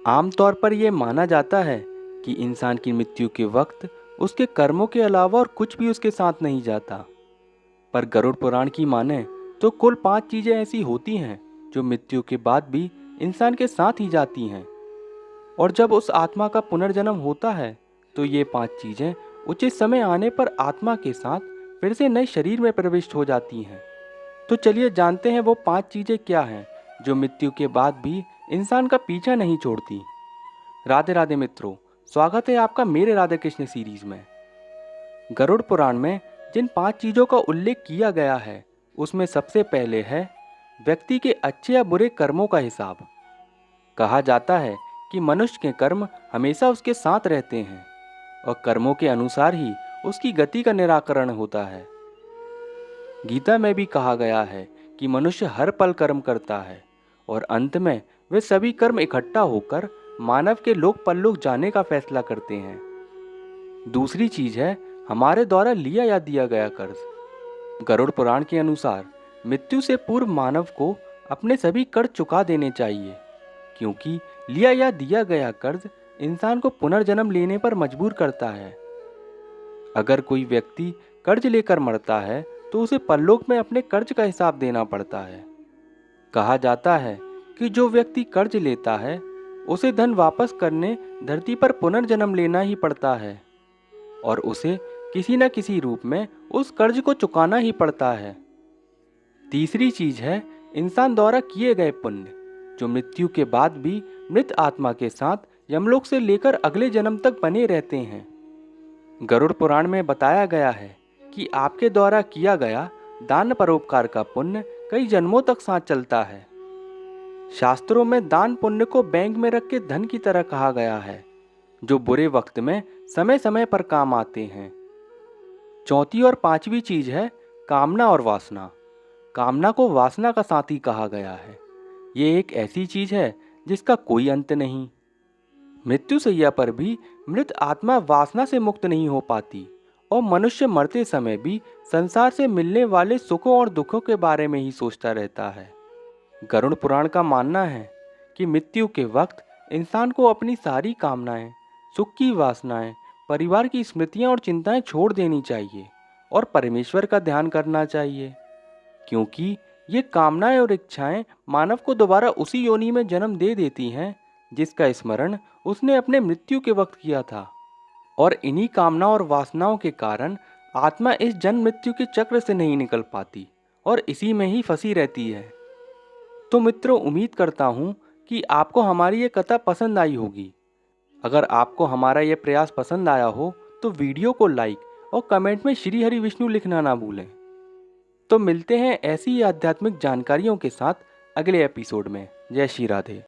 आमतौर पर यह माना जाता है कि इंसान की मृत्यु के वक्त उसके कर्मों के अलावा और कुछ भी उसके साथ नहीं जाता। पर गरुड़ पुराण की माने तो कुल 5 चीजें ऐसी होती हैं जो मृत्यु के बाद भी इंसान के साथ ही जाती हैं। और जब उस आत्मा का पुनर्जन्म होता है तो ये 5 चीजें उचित समय आने पर आत्मा के साथ फिर से नए शरीर में प्रविष्ट हो जाती हैं। तो चलिए जानते हैं वो 5 चीजें क्या हैं जो मृत्यु के बाद भी इंसान का पीछा नहीं छोड़ती। राधे राधे मित्रों, स्वागत है आपका मेरे राधे कृष्ण सीरीज में। गरुड़ पुराण में जिन 5 चीजों का उल्लेख किया गया है उसमें सबसे पहले है व्यक्ति के अच्छे या बुरे कर्मों का हिसाब। कहा जाता है कि मनुष्य के कर्म हमेशा उसके साथ रहते हैं और कर्मों के अनुसार ही उसकी गति का निराकरण होता है। गीता में भी कहा गया है कि मनुष्य हर पल कर्म करता है और अंत में वे सभी कर्म इकट्ठा होकर मानव के लोक परलोक जाने का फैसला करते हैं। दूसरी चीज है हमारे द्वारा लिया या दिया गया कर्ज। गरुड़ पुराण के अनुसार मृत्यु से पूर्व मानव को अपने सभी कर्ज चुका देने चाहिए, क्योंकि लिया या दिया गया कर्ज इंसान को पुनर्जन्म लेने पर मजबूर करता है। अगर कोई व्यक्ति कर्ज लेकर मरता है तो उसे परलोक में अपने कर्ज का हिसाब देना पड़ता है। कहा जाता है कि जो व्यक्ति कर्ज लेता है उसे धन वापस करने धरती पर पुनर्जन्म लेना ही पड़ता है और उसे किसी न किसी रूप में उस कर्ज को चुकाना ही पड़ता है। तीसरी चीज है इंसान द्वारा किए गए पुण्य, जो मृत्यु के बाद भी मृत आत्मा के साथ यमलोक से लेकर अगले जन्म तक बने रहते हैं। गरुड़ पुराण में बताया गया है कि आपके द्वारा किया गया दान परोपकार का पुण्य कई जन्मों तक साथ चलता है। शास्त्रों में दान पुण्य को बैंक में रख के धन की तरह कहा गया है, जो बुरे वक्त में समय समय पर काम आते हैं। चौथी और पांचवी चीज है कामना और वासना। कामना को वासना का साथी कहा गया है। ये एक ऐसी चीज है जिसका कोई अंत नहीं। मृत्युशैया पर भी मृत आत्मा वासना से मुक्त नहीं हो पाती और मनुष्य मरते समय भी संसार से मिलने वाले सुखों और दुखों के बारे में ही सोचता रहता है। गरुड़ पुराण का मानना है कि मृत्यु के वक्त इंसान को अपनी सारी कामनाएं, सुख की वासनाएं, परिवार की स्मृतियां और चिंताएं छोड़ देनी चाहिए और परमेश्वर का ध्यान करना चाहिए, क्योंकि ये कामनाएं और इच्छाएं मानव को दोबारा उसी योनि में जन्म दे देती हैं जिसका स्मरण उसने अपने मृत्यु के वक्त किया था। और इन्हीं कामनाओं और वासनाओं के कारण आत्मा इस जन्म मृत्यु के चक्र से नहीं निकल पाती और इसी में ही फंसी रहती है। तो मित्रों, उम्मीद करता हूँ कि आपको हमारी ये कथा पसंद आई होगी। अगर आपको हमारा ये प्रयास पसंद आया हो तो वीडियो को लाइक और कमेंट में श्री हरि विष्णु लिखना ना भूलें। तो मिलते हैं ऐसी ही आध्यात्मिक जानकारियों के साथ अगले एपिसोड में। जय श्री राधे।